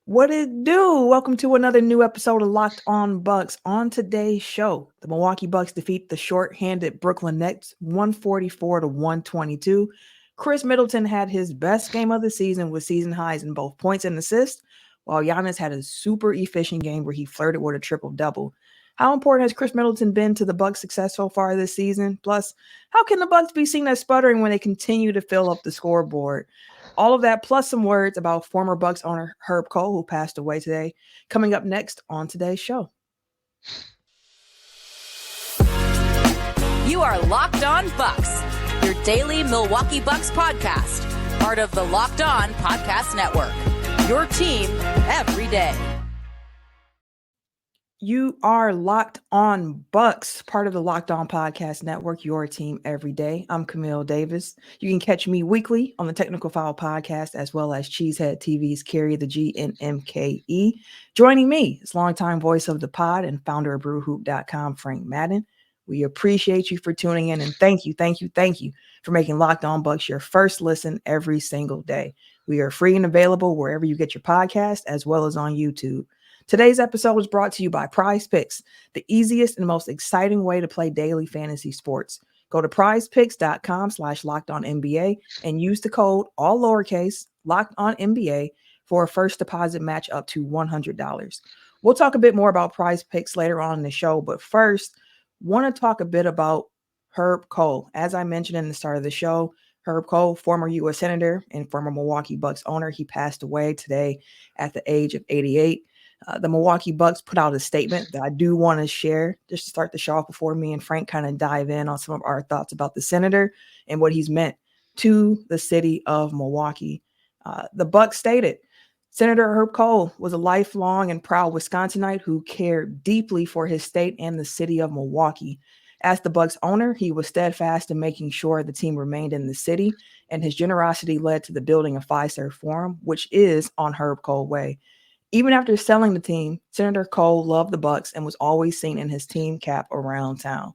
What it do? Welcome to another new episode of Locked On Bucks. On today's show, the Milwaukee Bucks defeat the short-handed Brooklyn Nets 144 to 122. Khris Middleton had his best game of the season with season highs in both points and assists, while Giannis had a super efficient game where he flirted with a triple-double. How important has Khris Middleton been to the Bucks' success so far this season? Plus, how can the Bucks be seen as sputtering when they continue to fill up the scoreboard? All of that, plus some words about former Bucks owner Herb Kohl, who passed away today, coming up next on today's show. You are Locked On Bucks, your daily Milwaukee Bucks podcast, part of the Locked On Podcast Network, your team every day. You are Locked On Bucks, part of the Locked On Podcast Network, your team every day. I'm Camille Davis. You can catch me weekly on the Technical File podcast, as well as Cheesehead TV's Carry the G and MKE. Joining me is longtime voice of the pod and founder of BrewHoop.com, Frank Madden. We appreciate you for tuning in, and thank you for making Locked On Bucks your first listen every single day. We are free and available wherever you get your podcast, as well as on YouTube. Today's episode was brought to you by Prize Picks, the easiest and most exciting way to play daily fantasy sports. Go to prizepicks.com/lockedonnba and use the code, all lowercase, lockedonnba for a first deposit match up to $100. We'll talk a bit more about Prize Picks later on in the show, but first, want to talk a bit about Herb Kohl. As I mentioned in the start of the show, Herb Kohl, former U.S. Senator and former Milwaukee Bucks owner, he passed away today at the age of 88. The Milwaukee Bucks put out a statement that I do want to share just to start the show off before me and Frank kind of dive in on some of our thoughts about the senator and what he's meant to the city of Milwaukee. The Bucks stated, Senator Herb Kohl was a lifelong and proud Wisconsinite who cared deeply for his state and the city of Milwaukee. As the Bucks owner, he was steadfast in making sure the team remained in the city, and his generosity led to the building of Fiserv Forum, which is on Herb Kohl Way. Even after selling the team, Senator Kohl loved the Bucks and was always seen in his team cap around town.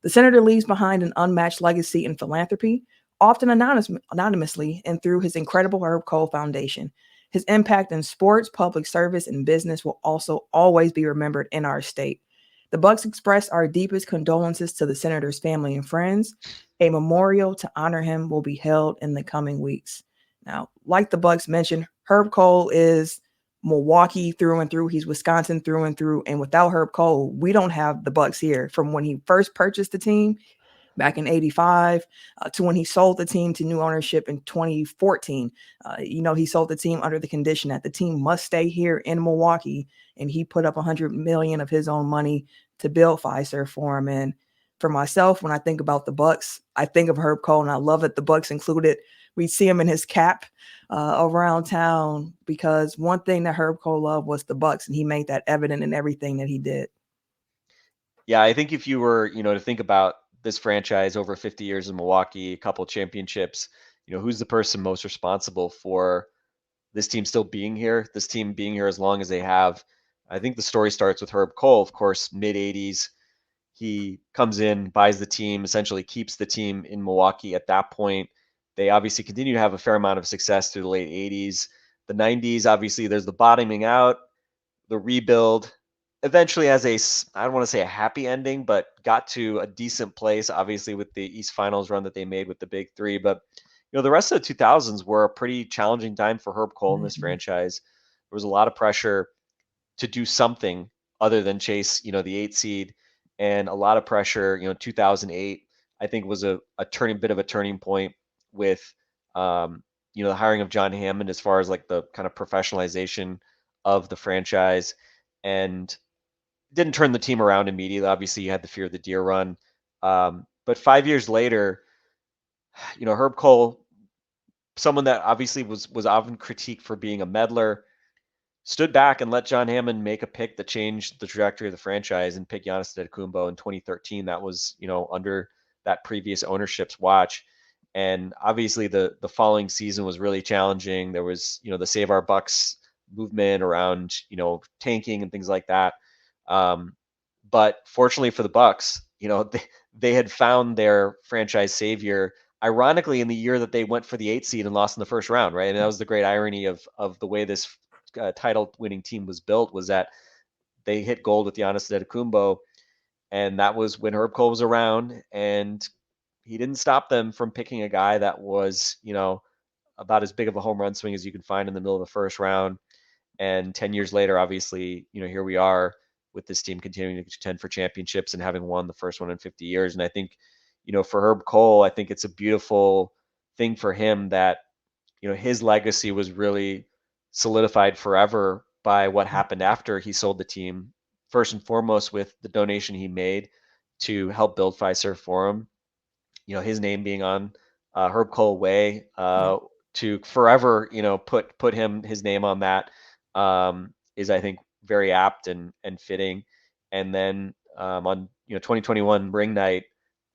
The senator leaves behind an unmatched legacy in philanthropy, often anonymously and through his incredible Herb Kohl Foundation. His impact in sports, public service, and business will also always be remembered in our state. The Bucks express our deepest condolences to the senator's family and friends. A memorial to honor him will be held in the coming weeks. Now, like the Bucks mentioned, Herb Kohl is Milwaukee through and through. He's Wisconsin through and through. And without Herb Kohl, we don't have the Bucks here. From when he first purchased the team back in 85 to when he sold the team to new ownership in 2014. He sold the team under the condition that the team must stay here in Milwaukee. And he put up $100 million of his own money to build Fiserv for him. And for myself, when I think about the Bucks, I think of Herb Kohl, and I love it. The Bucks included. We see him in his cap around town because one thing that Herb Kohl loved was the Bucks, and he made that evident in everything that he did. Yeah, I think if you were, to think about this franchise over 50 years in Milwaukee, a couple championships, who's the person most responsible for this team still being here, this team being here as long as they have? I think the story starts with Herb Kohl, of course, mid 80s. He comes in, buys the team, essentially keeps the team in Milwaukee at that point. They obviously continue to have a fair amount of success through the late 80s. The 90s, obviously, there's the bottoming out, the rebuild. Eventually has I don't want to say a happy ending, but got to a decent place, obviously, with the East Finals run that they made with the Big Three. But, the rest of the 2000s were a pretty challenging time for Herb Kohl in this franchise. There was a lot of pressure to do something other than chase, the 8 seed, and a lot of pressure. 2008, I think, was a bit of a turning point with, the hiring of John Hammond as far as like the kind of professionalization of the franchise, and didn't turn the team around immediately. Obviously, you had the Fear of the Deer run. But 5 years later, Herb Kohl, someone that obviously was often critiqued for being a meddler, stood back and let John Hammond make a pick that changed the trajectory of the franchise and pick Giannis Antetokounmpo in 2013. That was, under that previous ownership's watch. And obviously the following season was really challenging. There was, the Save Our Bucks movement around, tanking and things like that. But fortunately for the Bucks, they had found their franchise savior, ironically, in the year that they went for the 8 seed and lost in the first round, right? And that was the great irony of the way this title-winning team was built was that they hit gold with Giannis Antetokounmpo, and that was when Herb Kohl was around, and he didn't stop them from picking a guy that was, about as big of a home run swing as you can find in the middle of the first round. And 10 years later, obviously, here we are with this team continuing to contend for championships and having won the first one in 50 years. And I think, for Herb Kohl, I think it's a beautiful thing for him that, his legacy was really solidified forever by what happened after he sold the team, first and foremost with the donation he made to help build Fiserv Forum, his name being on Herb Kohl Way, to forever, put his name on that, is, I think, very apt and fitting. And then on 2021 ring night,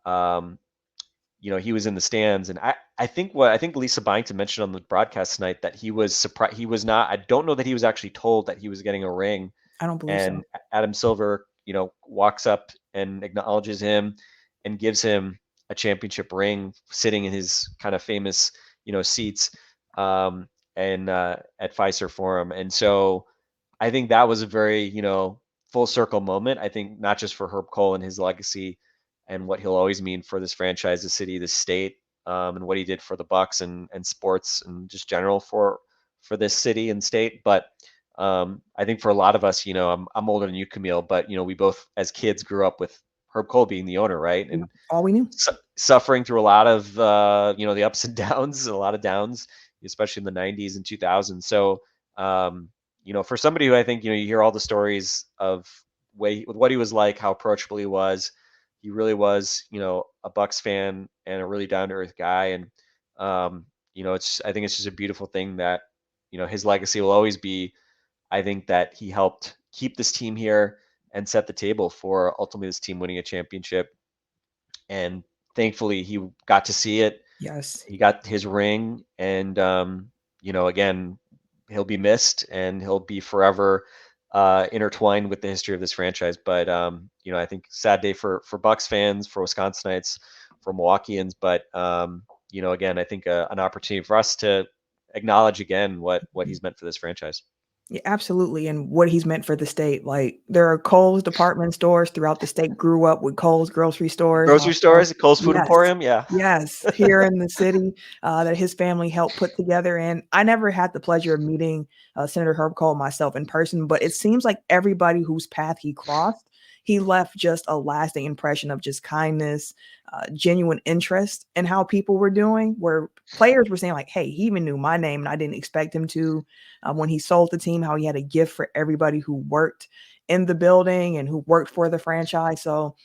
he was in the stands, and I think Lisa Byington mentioned on the broadcast tonight that he was surprised. He was not. I don't know that he was actually told that he was getting a ring. I don't believe and so. Adam Silver, walks up and acknowledges him and gives him a championship ring, sitting in his kind of famous, seats, and at Fiserv Forum. And so I think that was a very, full circle moment. I think not just for Herb Kohl and his legacy and what he'll always mean for this franchise, the city, the state, and what he did for the Bucks and sports and just general for this city and state. But I think for a lot of us, I'm older than you, Camille, but we both as kids grew up with Herb Kohl being the owner, right? And all we knew, suffering through a lot of the ups and downs, a lot of downs, especially in the 90s and 2000s. So for somebody who I think you hear all the stories of what he was like, how approachable he was. He really was, a Bucks fan and a really down to earth guy. And I think it's just a beautiful thing that his legacy will always be. I think that he helped keep this team here and set the table for ultimately this team winning a championship. And thankfully he got to see it. Yes. He got his ring, and, again, he'll be missed and he'll be forever intertwined with the history of this franchise. But, I think sad day for Bucks fans, for Wisconsinites, for Milwaukeeans. But, again, I think an opportunity for us to acknowledge again what he's meant for this franchise. Yeah, absolutely. And what he's meant for the state. Like, there are Kohl's department stores throughout the state, grew up with Kohl's grocery stores. Kohl's Food Yes. Emporium. Yeah. Yes. Here in the city that his family helped put together. And I never had the pleasure of meeting Senator Herb Kohl myself in person, but it seems like everybody whose path he crossed, he left just a lasting impression of just kindness, genuine interest in how people were doing, where players were saying like, hey, he even knew my name and I didn't expect him to. When he sold the team, how he had a gift for everybody who worked in the building and who worked for the franchise. So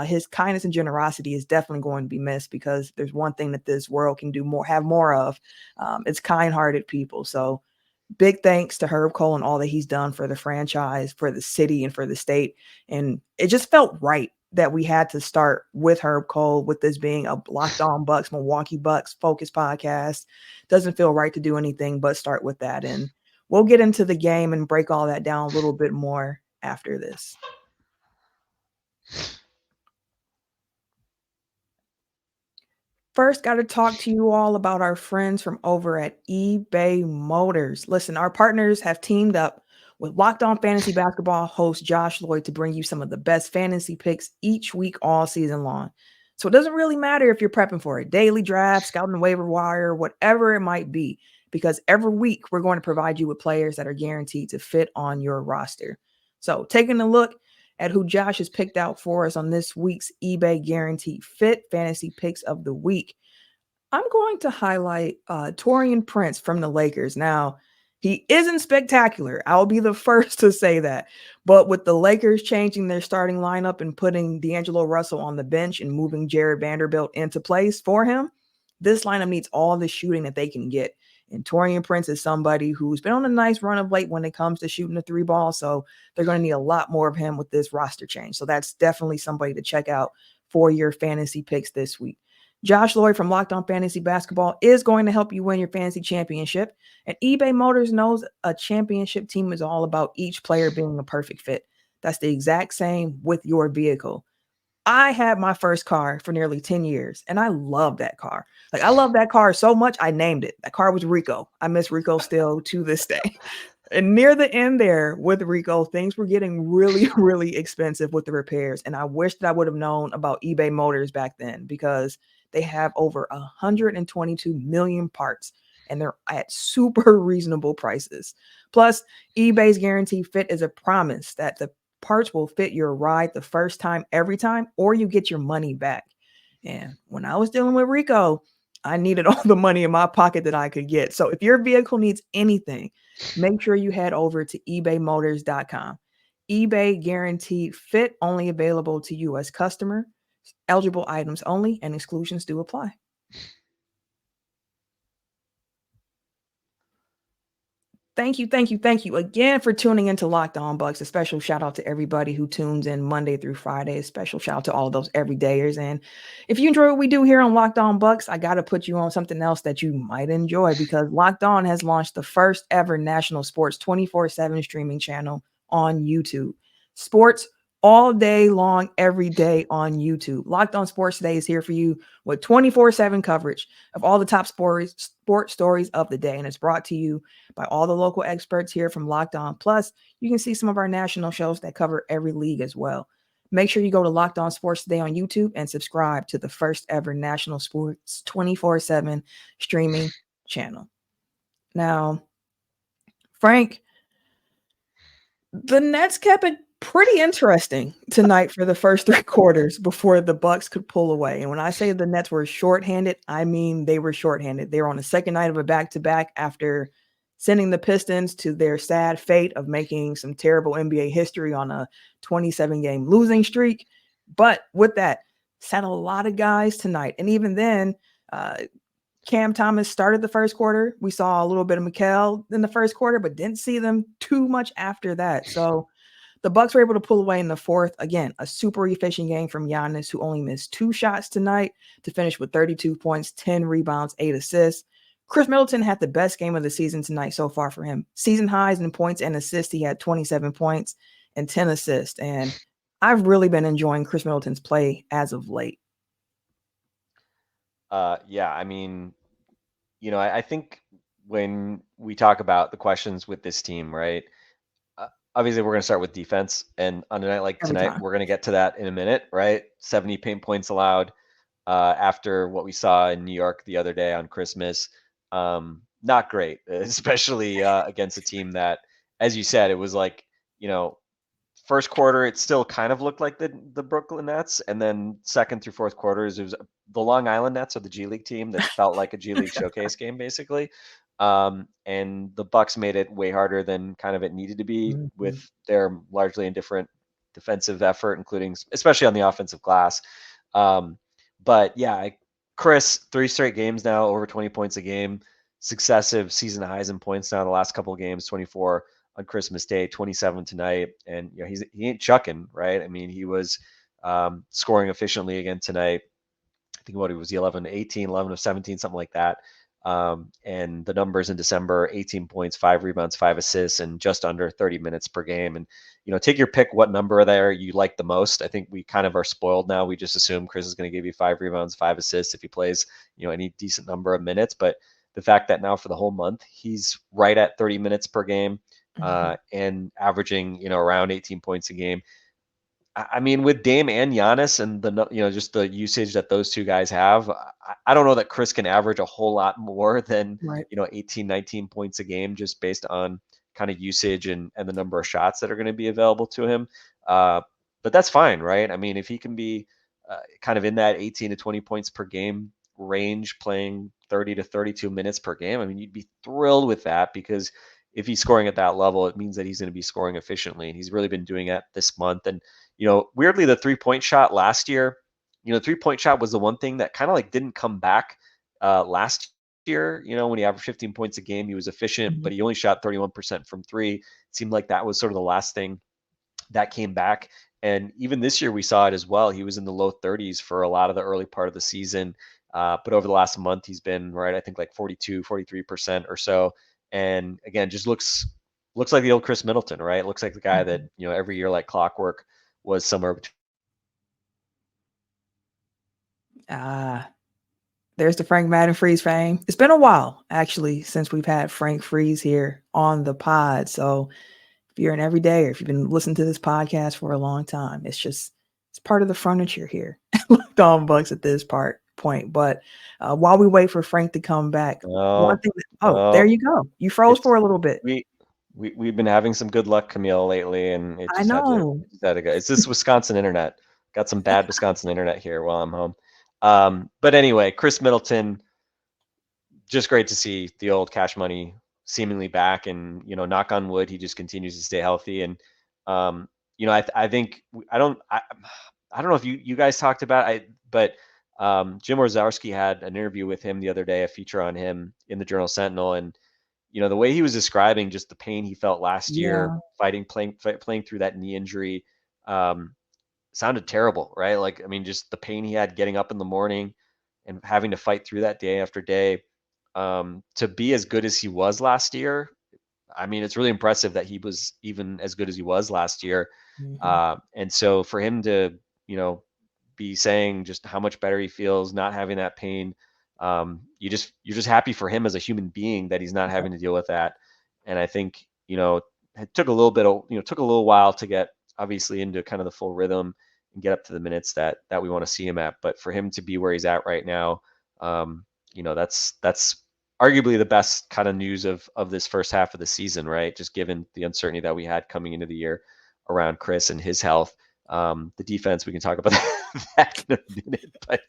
his kindness and generosity is definitely going to be missed, because there's one thing that this world can have more of. It's kind-hearted people. So big thanks to Herb Kohl and all that he's done for the franchise, for the city, and for the state. And it just felt right that we had to start with Herb Kohl, with this being a Locked On Bucks, Milwaukee Bucks focused podcast. Doesn't feel right to do anything but start with that. And we'll get into the game and break all that down a little bit more after this. First, got to talk to you all about our friends from over at eBay Motors. Listen, our partners have teamed up with Locked On Fantasy Basketball host Josh Lloyd to bring you some of the best fantasy picks each week all season long. So it doesn't really matter if you're prepping for a daily draft, scouting the waiver wire, whatever it might be, because every week we're going to provide you with players that are guaranteed to fit on your roster. So taking a look at who Josh has picked out for us on this week's eBay Guaranteed Fit Fantasy Picks of the Week, I'm going to highlight Taurean Prince from the Lakers. Now, he isn't spectacular. I'll be the first to say that. But with the Lakers changing their starting lineup and putting D'Angelo Russell on the bench and moving Jared Vanderbilt into place for him, this lineup needs all the shooting that they can get. And Taurean Prince is somebody who's been on a nice run of late when it comes to shooting the three ball. So they're going to need a lot more of him with this roster change. So that's definitely somebody to check out for your fantasy picks this week. Josh Lloyd from Locked On Fantasy Basketball is going to help you win your fantasy championship. And eBay Motors knows a championship team is all about each player being a perfect fit. That's the exact same with your vehicle. I had my first car for nearly 10 years, and I love that car. Like, I love that car so much, I named it. That car was Rico. I miss Rico still to this day. And near the end there with Rico, things were getting really, really expensive with the repairs. And I wish that I would have known about eBay Motors back then because they have over 122 million parts and they're at super reasonable prices. Plus, eBay's guarantee fit is a promise that the parts will fit your ride the first time, every time, or you get your money back. And when I was dealing with Rico, I needed all the money in my pocket that I could get. So if your vehicle needs anything, make sure you head over to ebaymotors.com. eBay guaranteed fit only available to U.S. customer, eligible items only, and exclusions do apply. Thank you again for tuning into Locked On Bucks. A special shout out to everybody who tunes in Monday through Friday. A special shout out to all of those everydayers. And if you enjoy what we do here on Locked On Bucks, I got to put you on something else that you might enjoy because Locked On has launched the first ever national sports 24/7 streaming channel on YouTube. Sports all day long, every day on YouTube. Locked On Sports Today is here for you with 24/7 coverage of all the top sports stories of the day. And it's brought to you by all the local experts here from Locked On. Plus, you can see some of our national shows that cover every league as well. Make sure you go to Locked On Sports Today on YouTube and subscribe to the first ever national sports 24/7 streaming channel. Now, Frank, the Nets kept it pretty interesting tonight for the first 3 quarters before the Bucks could pull away. And when I say the Nets were shorthanded, I mean they were shorthanded. They were on the second night of a back-to-back after sending the Pistons to their sad fate of making some terrible NBA history on a 27-game losing streak. But with that, sat a lot of guys tonight. And even then, Cam Thomas started the first quarter. We saw a little bit of Mikal in the first quarter, but didn't see them too much after that. So the Bucks were able to pull away in the fourth. Again, a super efficient game from Giannis, who only missed 2 shots tonight to finish with 32 points, 10 rebounds, 8 assists. Khris Middleton had the best game of the season tonight so far for him. Season highs in points and assists. He had 27 points and 10 assists. And I've really been enjoying Khris Middleton's play as of late. Yeah, I mean, I think when we talk about the questions with this team, right? Obviously, we're going to start with defense, and on a night like tonight, we're going to get to that in a minute, right? 70 paint points allowed after what we saw in New York the other day on Christmas. Not great, especially against a team that, as you said, it was like, first quarter, it still kind of looked like the Brooklyn Nets, and then second through fourth quarters, it was the Long Island Nets, or the G League team that felt like a G League showcase game, basically. And the Bucks made it way harder than kind of it needed to be with their largely indifferent defensive effort, including especially on the offensive glass. But yeah, Khris, 3 straight games now, over 20 points a game, successive season highs in points now the last couple of games, 24 on Christmas Day, 27 tonight. And he ain't chucking, right? I mean, he was scoring efficiently again tonight. I think what it was, 11 to 18, 11 to 17, something like that. And the numbers in December: 18 points, 5 rebounds, 5 assists, and just under 30 minutes per game. And take your pick what number there you like the most. I think we kind of are spoiled now. We just assume Khris is going to give you 5 rebounds, 5 assists if he plays any decent number of minutes. But the fact that now for the whole month he's right at 30 minutes per game and averaging around 18 points a game. I mean, with Dame and Giannis and just the usage that those two guys have, I don't know that Khris can average a whole lot more than 18, 19 points a game just based on kind of usage and the number of shots that are going to be available to him. But that's fine, right? I mean, if he can be kind of in that 18 to 20 points per game range, playing 30 to 32 minutes per game, I mean, you'd be thrilled with that, because if he's scoring at that level, it means that he's going to be scoring efficiently, and he's really been doing it this month. And weirdly, the 3-point shot last year, 3-point shot was the one thing that kind of like didn't come back last year. When he averaged 15 points a game, he was efficient, but he only shot 31% from 3. It seemed like that was sort of the last thing that came back. And even this year, we saw it as well. He was in the low 30s for a lot of the early part of the season. But over the last month, he's been right, I think like 42, 43% or so. And again, just looks like the old Khris Middleton, right? Looks like the guy that, every year like clockwork was somewhere between. There's the Frank Madden Freeze fame. It's been a while, actually, since we've had Frank Freeze here on the pod. So if you're an everyday or if you've been listening to this podcast for a long time, it's part of the furniture here. Locked on Bucks at this point. But while we wait for Frank to come back, one Oh, thing there oh, you go. You froze it's for a little bit. we we've been having some good luck, Camille, lately, and I know. it just had to go. It's this Wisconsin internet. Got some bad Wisconsin internet here while I'm home. But anyway, Khris Middleton, just great to see the old Cash Money seemingly back, and knock on wood, he just continues to stay healthy. And I think I don't know if you guys talked about but Jim Orzowski had an interview with him the other day, a feature on him in the Journal Sentinel, and the way he was describing just the pain he felt last year Yeah. playing through that knee injury, sounded terrible, right? Like, I mean, just the pain he had getting up in the morning and having to fight through that day after day. To be as good as he was last year, I mean, it's really impressive that he was even as good as he was last year. Mhm. And so for him to, be saying just how much better he feels, not having that pain, you're just happy for him as a human being that he's not Yep. having to deal with that. And I think, it took a little bit of, took a little while to get obviously into kind of the full rhythm and get up to the minutes that we want to see him at. But for him to be where he's at right now, that's arguably the best kind of news of this first half of the season, right? Just given the uncertainty that we had coming into the year around Khris and his health. The defense, we can talk about that in a minute, but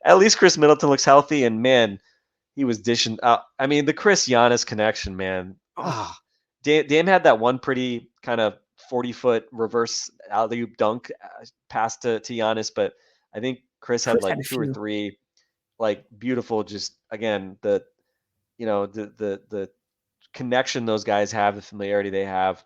at least Khris Middleton looks healthy, and man, he was dishing out. I mean, the Khris Giannis connection, man. Oh, Dame had that one pretty kind of 40-foot reverse alley-oop dunk pass to Giannis, but I think Khris had Chris had like a two or few. three like beautiful, just again, the connection those guys have, the familiarity they have.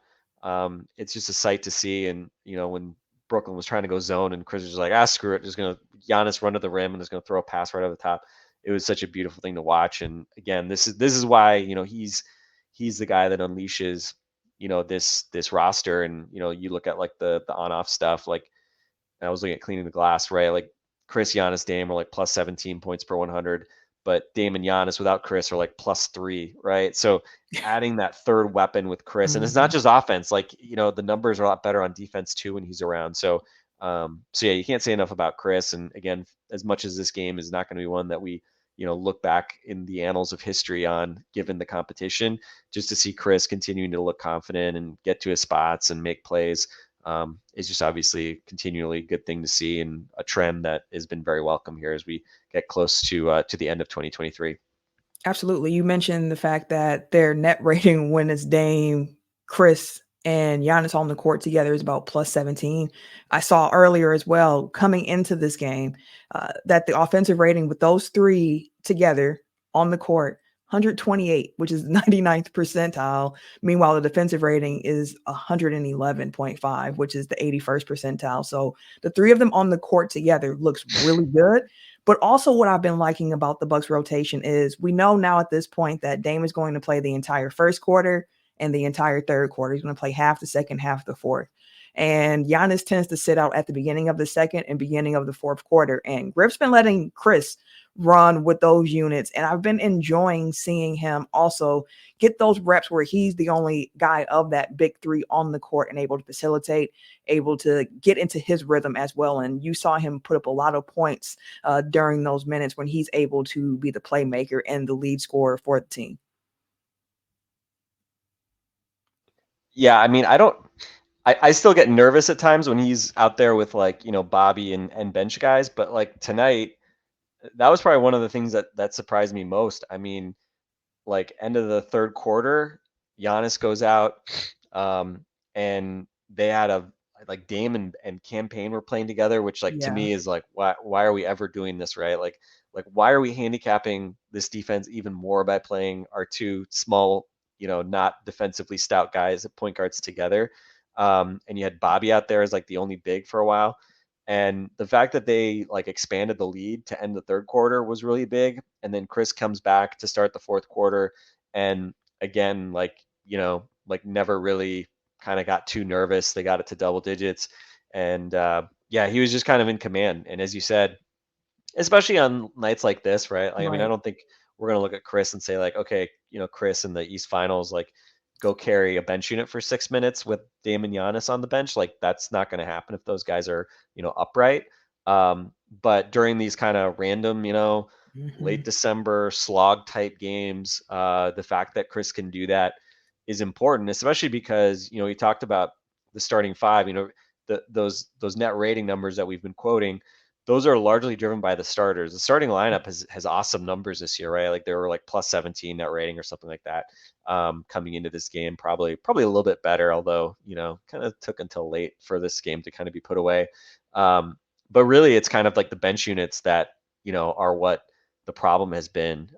It's just a sight to see. And when Brooklyn was trying to go zone and Chris was just like, screw it, just gonna Giannis run to the rim and just gonna throw a pass right over the top. It was such a beautiful thing to watch. And again, this is why he's the guy that unleashes this roster. And you look at like the on off stuff, like I was looking at cleaning the glass, right? Like Khris, Giannis, Dame are like plus 17 points per 100, but Dame and Giannis without Khris are like plus 3, right? So adding that third weapon with Khris, and it's not Mhm. just offense. Like the numbers are a lot better on defense too when he's around. So yeah, you can't say enough about Khris. And again, as much as this game is not going to be one that we look back in the annals of history on, given the competition, just to see Khris continuing to look confident and get to his spots and make plays. Is just obviously continually good thing to see, and a trend that has been very welcome here as we get close to the end of 2023. Absolutely. You mentioned the fact that their net rating when it's Dame, Chris, and Giannis on the court together is about plus 17. I saw earlier as well, coming into this game, that the offensive rating with those three together on the court, 128, which is 99th percentile. Meanwhile, the defensive rating is 111.5, which is the 81st percentile. So the three of them on the court together looks really good. But also what I've been liking about the Bucks rotation is we know now at this point that Dame is going to play the entire first quarter and the entire third quarter. He's going to play half the second, half the fourth. And Giannis tends to sit out at the beginning of the second and beginning of the fourth quarter. And Griff's been letting Khris run with those units. And I've been enjoying seeing him also get those reps where he's the only guy of that big three on the court and able to facilitate, able to get into his rhythm as well. And you saw him put up a lot of points during those minutes when he's able to be the playmaker and the lead scorer for the team. Yeah, I mean, I still get nervous at times when he's out there with like Bobby and bench guys, but like tonight, that was probably one of the things that surprised me most. I mean, like end of the third quarter, Giannis goes out, and they had like Dame and Campaign were playing together, which like to Yeah. me is like why are we ever doing this, right? Like why are we handicapping this defense even more by playing our two small, not defensively stout guys at point guards together? And you had Bobby out there as like the only big for a while. And the fact that they like expanded the lead to end the third quarter was really big. And then Khris comes back to start the fourth quarter. And again, like never really kind of got too nervous. They got it to double digits. And yeah, he was just kind of in command. And as you said, especially on nights like this, right? Like, I mean, I Right. don't think we're gonna look at Khris and say like, okay, Khris in the East Finals, like, go carry a bench unit for 6 minutes with Dame and Giannis on the bench. Like, that's not gonna happen if those guys are, upright. But during these kind of random, late Mhm. December slog type games, the fact that Khris can do that is important, especially because you talked about the starting five. Those net rating numbers that we've been quoting, those are largely driven by the starters. The starting lineup has awesome numbers this year, right? Like they were like plus 17 net rating or something like that coming into this game. Probably a little bit better, although kind of took until late for this game to kind of be put away. But really, it's kind of like the bench units that are what the problem has been,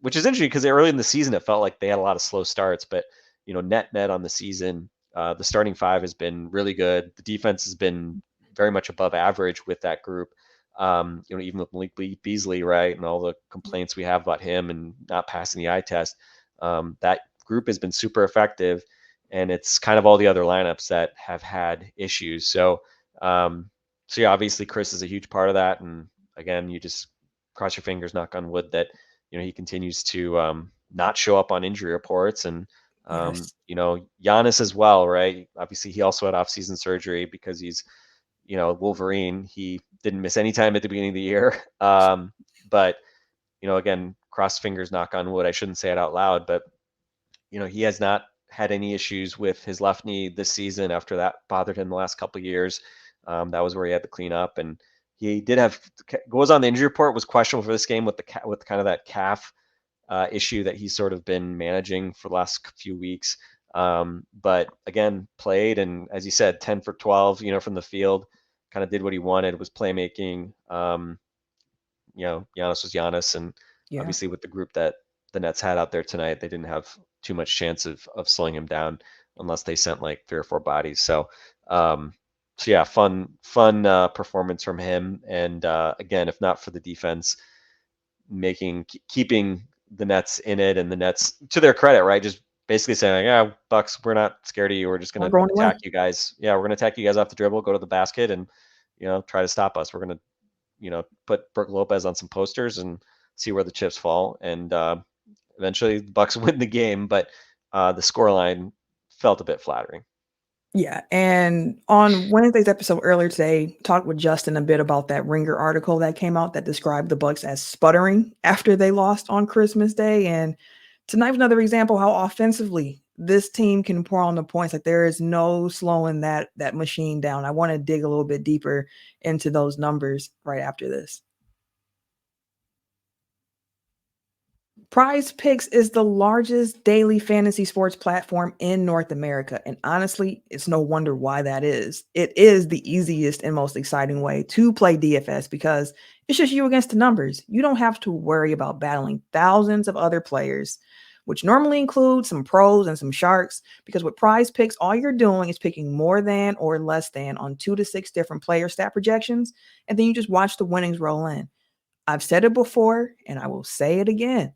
which is interesting because early in the season it felt like they had a lot of slow starts, but net on the season, the starting five has been really good. The defense has been very much above average with that group. Even with Malik Beasley, right, and all the complaints we have about him and not passing the eye test, that group has been super effective, and it's kind of all the other lineups that have had issues. So yeah, obviously Khris is a huge part of that, and again, you just cross your fingers, knock on wood, that he continues to not show up on injury reports, and Yes. Giannis as well, right? Obviously, he also had off-season surgery because he's Wolverine. He didn't miss any time at the beginning of the year, but again, cross fingers, knock on wood. I shouldn't say it out loud, but he has not had any issues with his left knee this season after that bothered him the last couple of years. That was where he had to clean up, and he did have goes on the injury report, was questionable for this game with with kind of that calf issue that he's sort of been managing for the last few weeks. But again, played, and as you said, 10 for 12, from the field, kind of did what he wanted, was playmaking. Giannis was Giannis, and Yeah. obviously with the group that the Nets had out there tonight, they didn't have too much chance of slowing him down unless they sent like 3 or 4 bodies. So yeah, fun performance from him. And again, if not for the defense keeping the Nets in it, and the Nets, to their credit, right, just basically saying like, yeah, Bucks, we're not scared of you. We're just Not gonna going attack away. you guys. Yeah, we're gonna attack you guys off the dribble, go to the basket, and try to stop us. We're gonna put Brook Lopez on some posters and see where the chips fall. And eventually, the Bucks win the game, but the scoreline felt a bit flattering. Yeah, and on Wednesday's episode earlier today, talked with Justin a bit about that Ringer article that came out that described the Bucks as sputtering after they lost on Christmas Day. And tonight's another example how offensively this team can pour on the points. Like there is no slowing that machine down. I want to dig a little bit deeper into those numbers right after this. Prize Picks is the largest daily fantasy sports platform in North America. And honestly, it's no wonder why that is. It is the easiest and most exciting way to play DFS because it's just you against the numbers. You don't have to worry about battling thousands of other players, which normally include some pros and some sharks. Because with Prize Picks, all you're doing is picking more than or less than on 2 to 6 different player stat projections. And then you just watch the winnings roll in. I've said it before and I will say it again.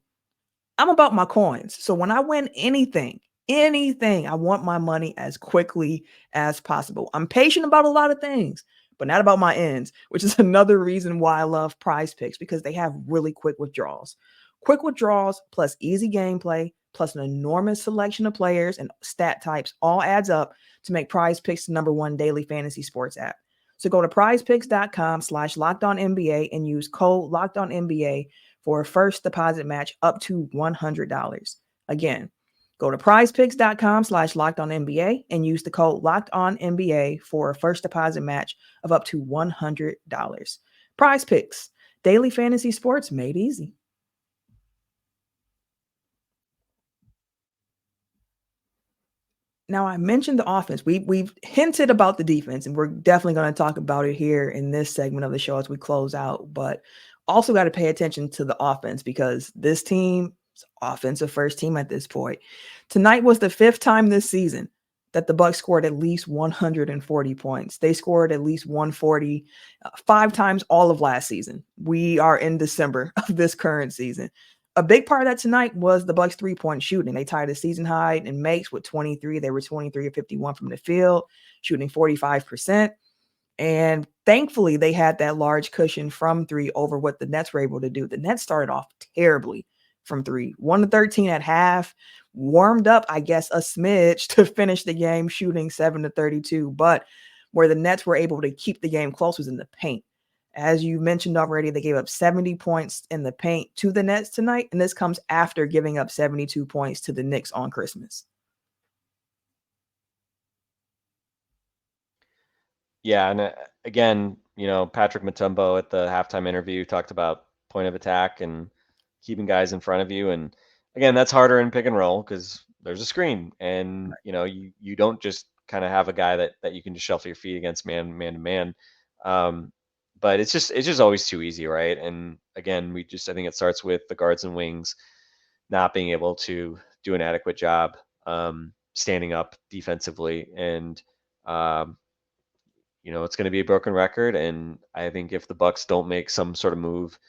I'm about my coins. So when I win anything, I want my money as quickly as possible. I'm patient about a lot of things, but not about my ends, which is another reason why I love Prize Picks because they have really quick withdrawals. Quick withdrawals plus easy gameplay plus an enormous selection of players and stat types all adds up to make Prize Picks the #1 daily fantasy sports app. So go to prizepicks.com/lockedonnba and use code LOCKEDONNBA for a first deposit match up to $100. Again, go to prizepicks.com/lockedonnba and use the code LOCKEDONNBA for a first deposit match of up to $100. Prize Picks, daily fantasy sports made easy. Now, I mentioned the offense. We've hinted about the defense, and we're definitely going to talk about it here in this segment of the show as we close out. But also got to pay attention to the offense because this team is offensive first team at this point. Tonight was the 5th time this season that the Bucks scored at least 140 points. They scored at least 140 5 times all of last season. We are in December of this current season. A big part of that tonight was the Bucks 3-point shooting. They tied a season high in makes with 23. They were 23 of 51 from the field, shooting 45%. And thankfully, they had that large cushion from three over what the Nets were able to do. The Nets started off terribly from three, 1-13 at half, warmed up, I guess, a smidge to finish the game, shooting 7-32. But where the Nets were able to keep the game close was in the paint. As you mentioned already, they gave up 70 points in the paint to the Nets tonight, and this comes after giving up 72 points to the Knicks on Christmas. Yeah, and again, Patrick Mutombo at the halftime interview talked about point of attack and keeping guys in front of you. And again, that's harder in pick and roll because there's a screen, and you don't just kind of have a guy that you can just shuffle your feet against man to man. But it's just always too easy, right? And again, I think it starts with the guards and wings not being able to do an adequate job standing up defensively, and it's going to be a broken record. And I think if the Bucks don't make some sort of move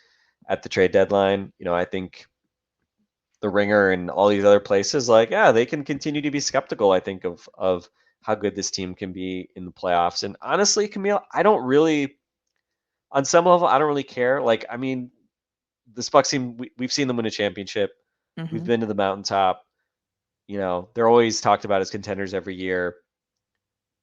at the trade deadline, I think the Ringer and all these other places, they can continue to be skeptical, I think, of how good this team can be in the playoffs. And honestly, Camille, on some level, I don't really care. This Bucks team, we've seen them win a championship. Mm-hmm. We've been to the mountaintop. They're always talked about as contenders every year.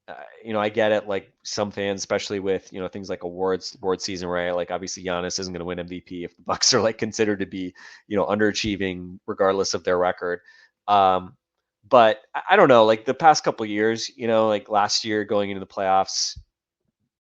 I get it. Like some fans, especially with things like award season, right? Like obviously Giannis isn't going to win MVP if the Bucks are considered to be underachieving regardless of their record. But I don't know. Like the past couple of years, like last year going into the playoffs,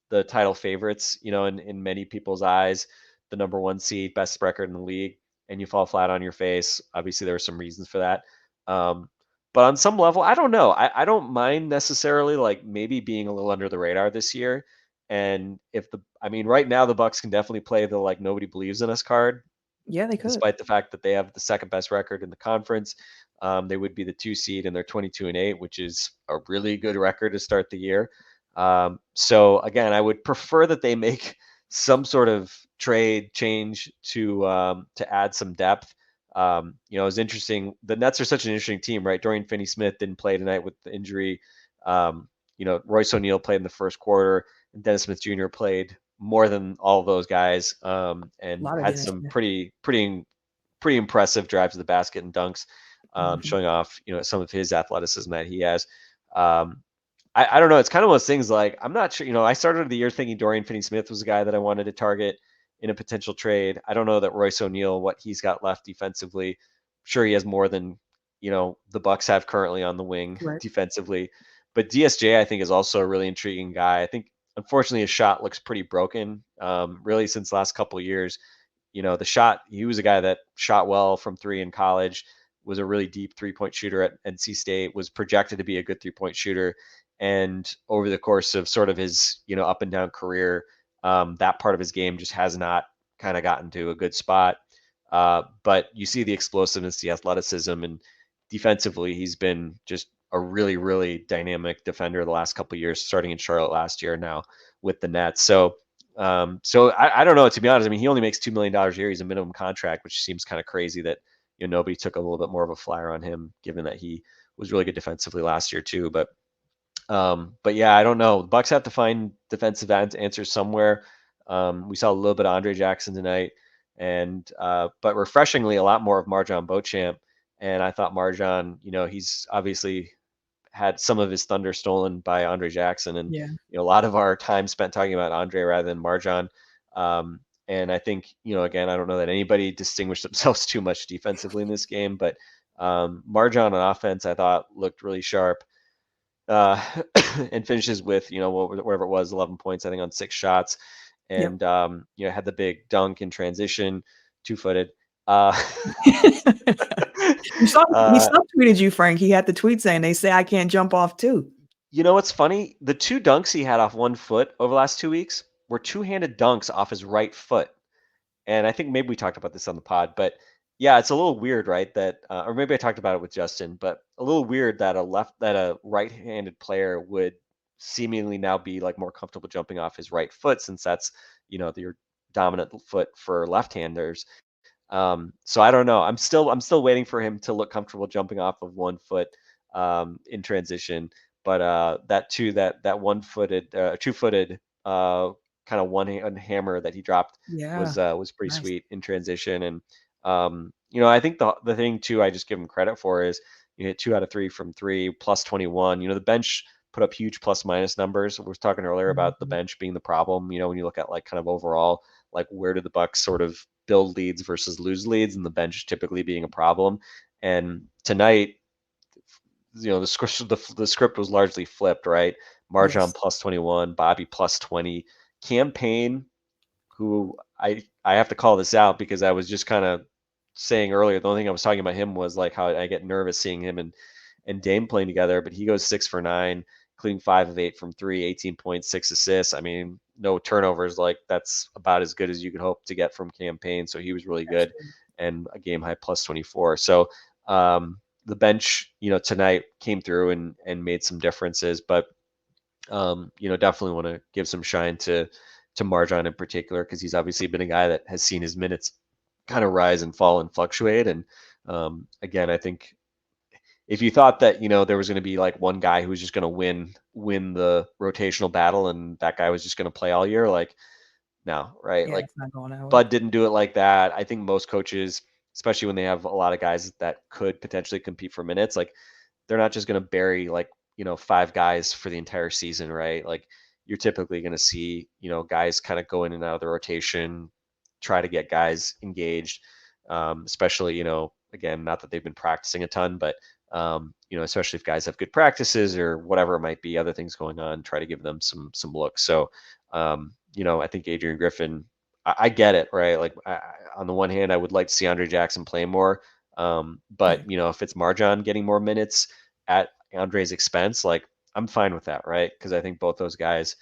the title favorites, in many people's eyes, the number one seed, best record in the league, and you fall flat on your face. Obviously, there are some reasons for that. But on some level, I don't know. I don't mind necessarily maybe being a little under the radar this year. And right now the Bucks can definitely play the nobody believes in us card. Yeah, they could. Despite the fact that they have the second best record in the conference, they would be the 2 seed and they're 22-8, which is a really good record to start the year. So again, I would prefer that they make some sort of trade change to add some depth. It was interesting. The Nets are such an interesting team, right? Dorian Finney-Smith didn't play tonight with the injury. Royce O'Neal played in the first quarter, and Dennis Smith Jr. played more than all of those guys, and had some pretty impressive drives to the basket and dunks, showing off some of his athleticism that he has. I don't know. It's kind of one of those things I'm not sure. I started the year thinking Dorian Finney-Smith was a guy that I wanted to target in a potential trade. I don't know that Royce O'Neal, what he's got left defensively. I'm sure he has more than the Bucks have currently on the wing defensively. But DSJ, I think, is also a really intriguing guy. I think unfortunately his shot looks pretty broken, really since the last couple of years. The shot, he was a guy that shot well from three in college, was a really deep 3-point shooter at NC State, was projected to be a good 3-point shooter. And over the course of sort of his, up and down career, that part of his game just has not kind of gotten to a good spot. But you see the explosiveness, the athleticism, and defensively, he's been just a really, really dynamic defender the last couple of years, starting in Charlotte last year, now with the Nets. So I don't know, to be honest. He only makes $2 million a year. He's a minimum contract, which seems kind of crazy that nobody took a little bit more of a flyer on him, given that he was really good defensively last year too. But yeah, I don't know. The Bucks have to find defensive answers somewhere. We saw a little bit of Andre Jackson tonight, and but refreshingly a lot more of Marjon Beauchamp. And I thought Marjon, he's obviously had some of his thunder stolen by Andre Jackson, and a lot of our time spent talking about Andre rather than Marjon. And I think again, I don't know that anybody distinguished themselves too much defensively in this game, but Marjon on offense I thought looked really sharp. And finishes with whatever it was, 11 points I think on 6 shots, and had the big dunk in transition, 2-footed. He subtweeted you, Frank. He had the tweet saying they say I can't jump off too. What's funny? The 2 dunks he had off 1 foot over the last 2 weeks were 2-handed dunks off his right foot, and I think maybe we talked about this on the pod, but yeah, it's a little weird, right? That, or maybe I talked about it with Justin, but a little weird that a right-handed player would seemingly now be more comfortable jumping off his right foot, since that's your dominant foot for left-handers. So I don't know. I'm still waiting for him to look comfortable jumping off of 1 foot in transition. But that 2-footed kind of one hammer that he dropped Yeah. was pretty Nice. sweet in transition. And I think the thing too I just give him credit for is you hit 2 out of 3 from three, plus 21. The bench put up huge plus minus numbers. We were talking earlier about the Mhm. bench being the problem. When you look at like kind of overall, like where do the Bucks sort of build leads versus lose leads, and the bench typically being a problem. And tonight, the script was largely flipped, right? Marjon Yes. plus 21, Bobby plus 20, Campaign, who I have to call this out because I was just kind of saying earlier, the only thing I was talking about him was like how I get nervous seeing him and Dame playing together, but he goes 6 for 9, including 5 of 8 from 3, 18 points, 6 assists. I mean, no turnovers. Like that's about as good as you could hope to get from Campaign. So he was really That's good true. and a game high plus 24. So the bench, tonight came through and made some differences, but definitely want to give some shine to Marjon in particular because he's obviously been a guy that has seen his minutes kind of rise and fall and fluctuate. And again, I think if you thought that there was going to be like one guy who was just going to win the rotational battle and that guy was just going to play all year, like no, right? Yeah, Like it's not going that way. Bud didn't do it like that. I think most coaches, especially when they have a lot of guys that could potentially compete for minutes, like they're not just going to bury like 5 guys for the entire season, right? Like you're typically going to see guys kind of go in and out of the rotation, try to get guys engaged, especially again, not that they've been practicing a ton, but especially if guys have good practices or whatever it might be, other things going on, try to give them some looks. So I think Adrian Griffin, I get it, right? Like on the one hand, I would like to see Andre Jackson play more, Yeah. but if it's Marjon getting more minutes at Andre's expense, like I'm fine with that, right? Because I think both those guys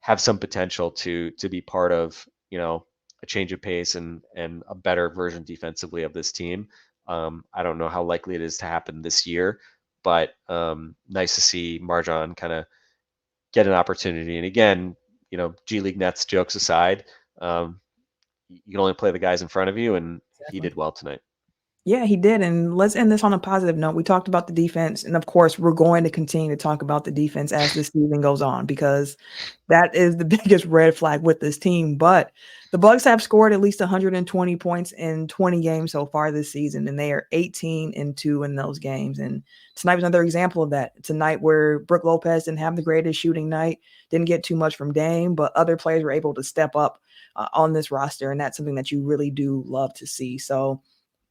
have some potential to be part of a change of pace and a better version defensively of this team. I don't know how likely it is to happen this year, but nice to see Marjon kind of get an opportunity. And again, G League Nets jokes aside, um, you can only play the guys in front of you, and he Exactly. did well tonight. Yeah, he did. And let's end this on a positive note. We talked about the defense. And of course, we're going to continue to talk about the defense as the season goes on because that is the biggest red flag with this team. But the Bucks have scored at least 120 points in 20 games so far this season, and they are 18-2 in those games. And tonight was another example of that. It's a night where Brook Lopez didn't have the greatest shooting night, didn't get too much from Dame, but other players were able to step up on this roster. And that's something that you really do love to see. So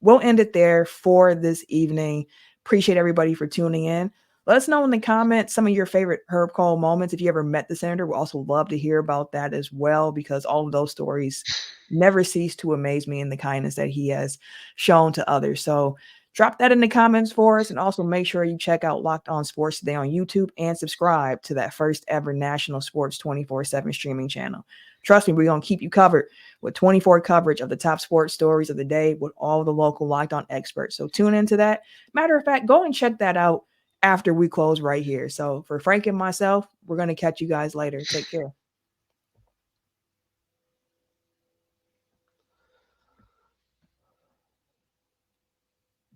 we'll end it there for this evening. Appreciate everybody for tuning in. Let us know in the comments some of your favorite Herb Kohl moments. If you ever met the senator, we'll also love to hear about that as well, because all of those stories never cease to amaze me in the kindness that he has shown to others. So drop that in the comments for us. And also make sure you check out Locked On Sports Today on YouTube and subscribe to that first ever national sports 24/7 streaming channel. Trust me, we're going to keep you covered with 24 coverage of the top sports stories of the day with all the local Locked On experts. So tune into that. Matter of fact, go and check that out after we close right here. So for Frank and myself, we're going to catch you guys later. Take care.